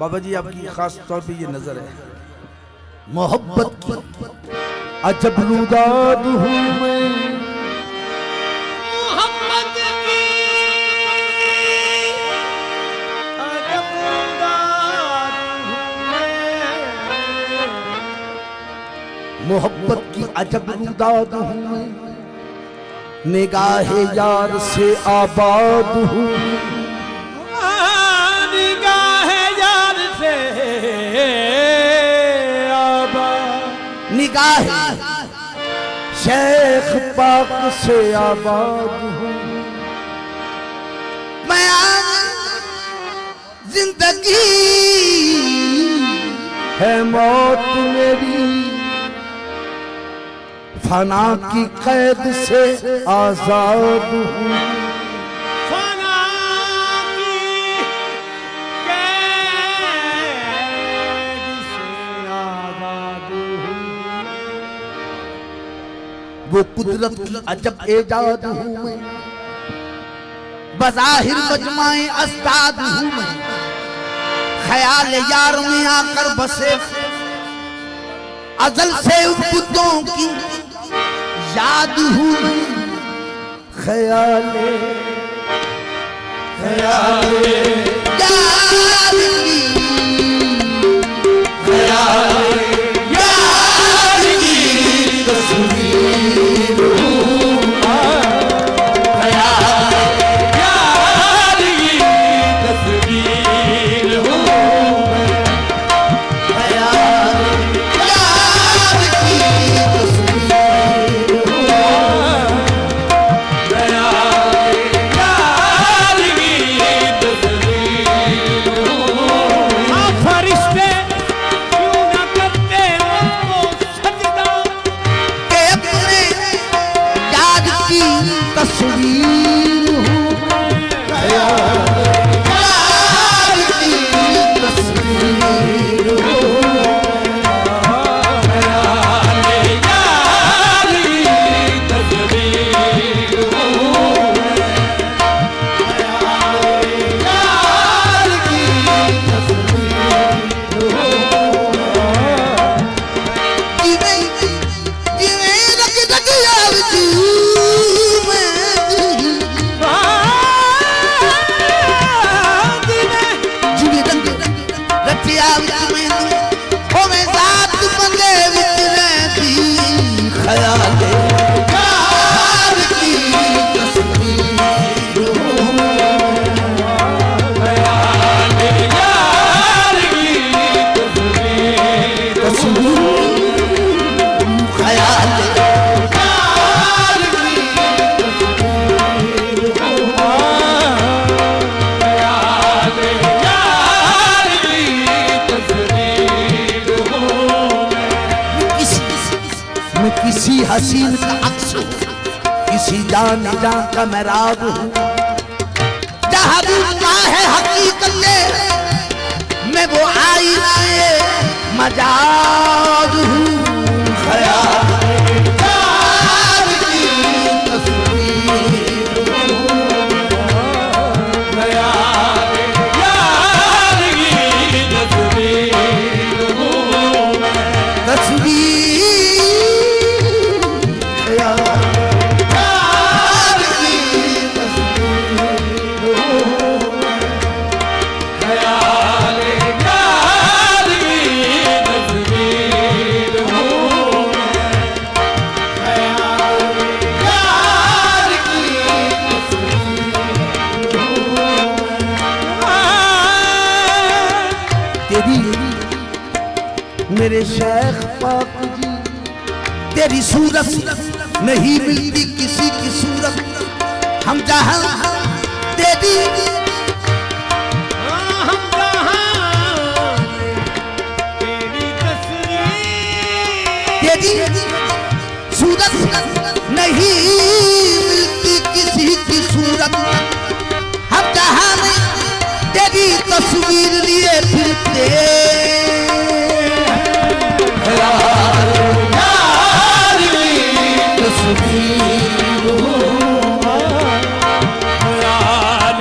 बाबा जी आपकी खास तौर पे ये नजर है, मोहब्बत की अजब रुदाद हूँ मैं, मोहब्बत की अजब रुदाद हूँ मैं, मोहब्बत की अजब रुदाद हूँ मैं, निगाहे यार से आबाद हूँ, निगाहे यार से आबाद, निगाहे शेख पाक से आबाद हूँ मैं। जिंदगी है मौत मेरी, फना की कैद से आजाद हूँ, फना की कैद से आजाद हूँ, वो कुदरत की अजब एजाद हूँ मैं, बज़ाहिर मजमाए अस्ताद हूँ मैं, ख्याल यार में आकर बसे अजल से उन बुतों की याद हूँ मैं। ख्याले ख्याले यार की, ख्याले यार की तस्वीर हूँ, ख्याले यार की तस्वीर हूँ मैं, ख्याले यार की तस्वीर फरिश्ते क्यों न करते उनको सजदा, के अपने याद की तस्वीर हूँ मैं, याद की तस्वीर हूँ किसी हसीन का अक्स हूँ, किसी जान जान का मैं राग हूँ, जहाँ भी है हकीकत मैं वो आईने मजाज हूँ, ख्याल यार की तस्वीर हूँ, ख्याल यार की तस्वीर हूँ मैं, तस्वीर मेरे शेख पाक जी, तेरी सूरत नहीं मिलती किसी की सूरत, हम जहां तेरी हम जहां तेरी तस्वीर, तेरी सूरत नहीं मिलती किसी की सूरत, हम जहां तेरी तस्वीर लिए फिरते यार की तस्वीर हूँ, यार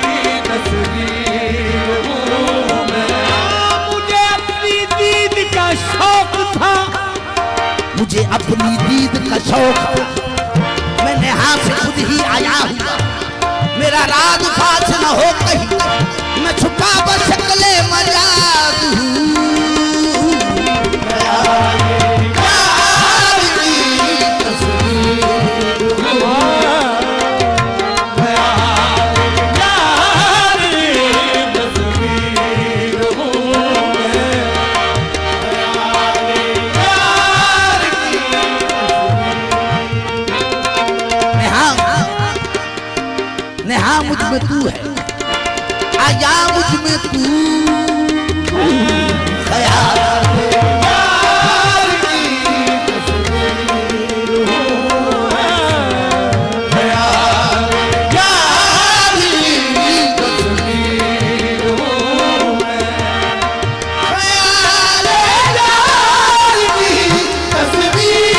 की तस्वीर अपनी दीद का शौक, मैं नेहा से खुद ही आया हूँ। मेरा राज फाश न हो कहीं, मैं छुपा बशकले मजाद हूँ। नेहा मुझ में तू है, आया मुझ में तू, ख्याल यार की तस्वीर हूँ मैं, ख्याल यार की तस्वीर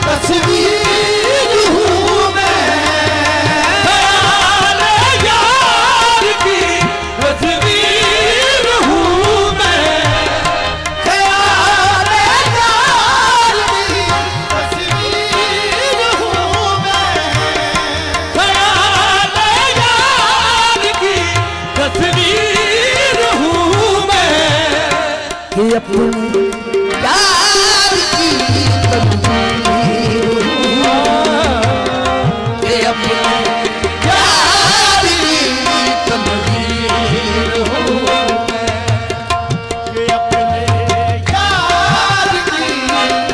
हूँ मैं, ख्याल यार की तस्वीर हूँ मैं, अपने यार की तस्वीर हूँ, ये अपने यार की तस्वीर हूँ मैं, ये अपने यार की तस्वीर हूँ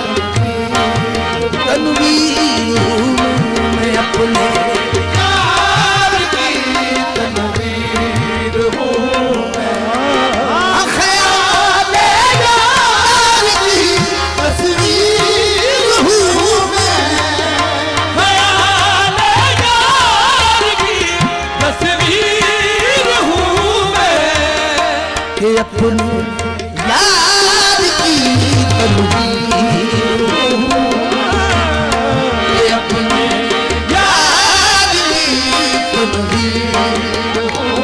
मैं, अपने यार की तस्वीर हूँ मैं। अपने यार की तस्वीर हूँ, ये अपने यार की तस्वीर हूँ मैं, ये अपने यार की तस्वीर हूँ,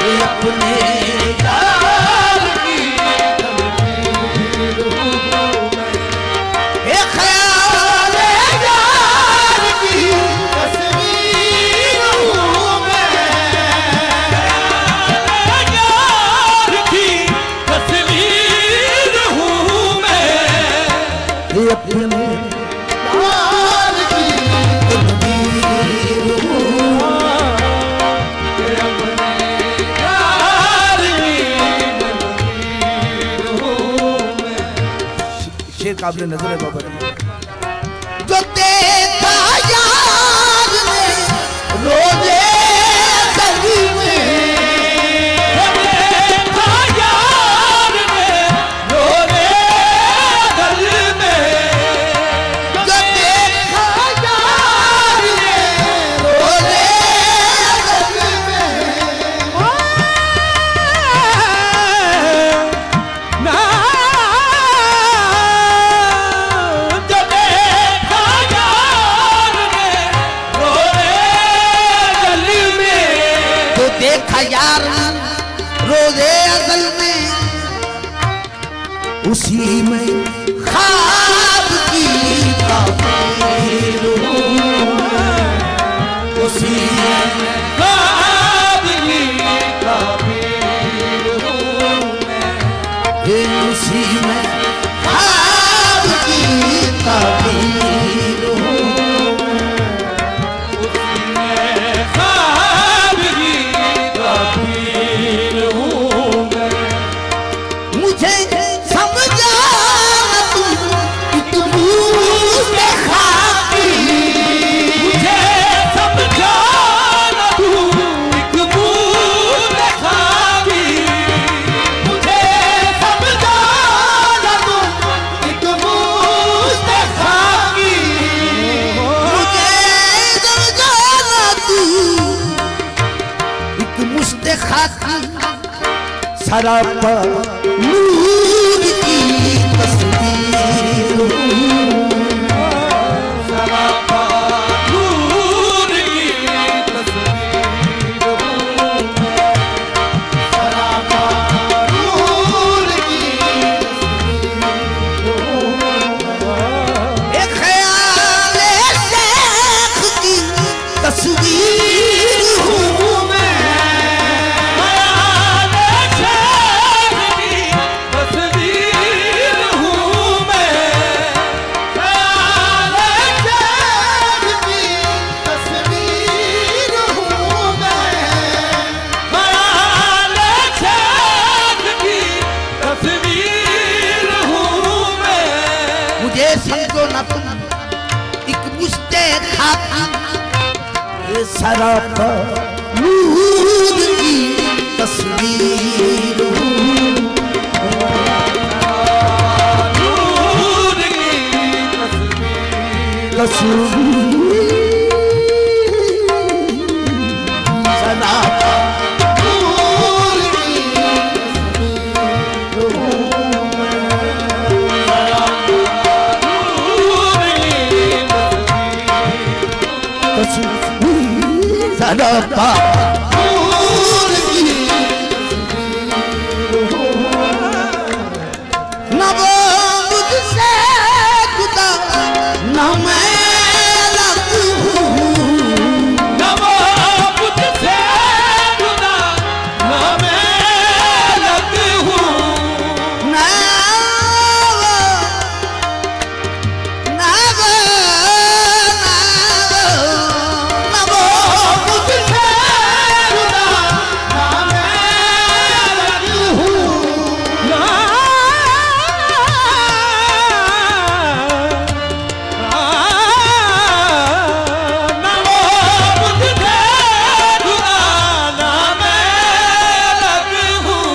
ये अपने यार की तस्वीर हूँ मैं। ये ख्याल यार की तस्वीर हूँ मैं, यार की तस्वीर हूँ मैं, ये अपने यार की तस्वीर हूँ, ये अपने यार की तस्वीर हूँ मैं। शेर काबिल नजर है बाबा जी। जो देखा यार ने रोजे गली में, जो देखा यार ने रोजे गली में, जो देखा यार ने रोजे गली में, ना देखा यार रोजे अज़ल में, उसी में ख्वाब की ताबीर हूँ मैं, उसी में ख्वाब की ताबीर हूँ मैं, उसी में ख्वाब की ताबीर हूँ मैं, उसी में ख्वाब की ताबीर हूँ मैं। मुझे समझा सरापा नूर की तस्वीर हूँ। सरापा नूर की तस्वीर हूँ। सरापा नूर की एक ख्याल शेख की तस्वीर हूँ मैं। तस्वीर हूँ मैं। ख्याल शेख की तस्वीर हूँ मैं। ख्याल शेख की तस्वीर हूँ मैं। मुझे समझो ना तुम एक मुझसे खाकी ये सरापा नूर की तस्वीर हूँ। नूर की तस्वीर सरापा नूर की तस्वीर सरापा न वो मुझसे जुदा न मैं अलग हूँ। नमो मुझसे जुदा न मैं अलग हूँ। न वो मुझसे जुदा न मैं अलग हूँ। नमो मुझसे जुदा न मैं अलग हूँ।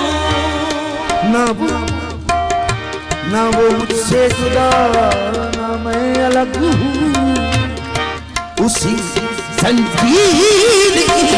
न वो मुझसे जुदा न मैं अलग हूँ। उसी संजीर की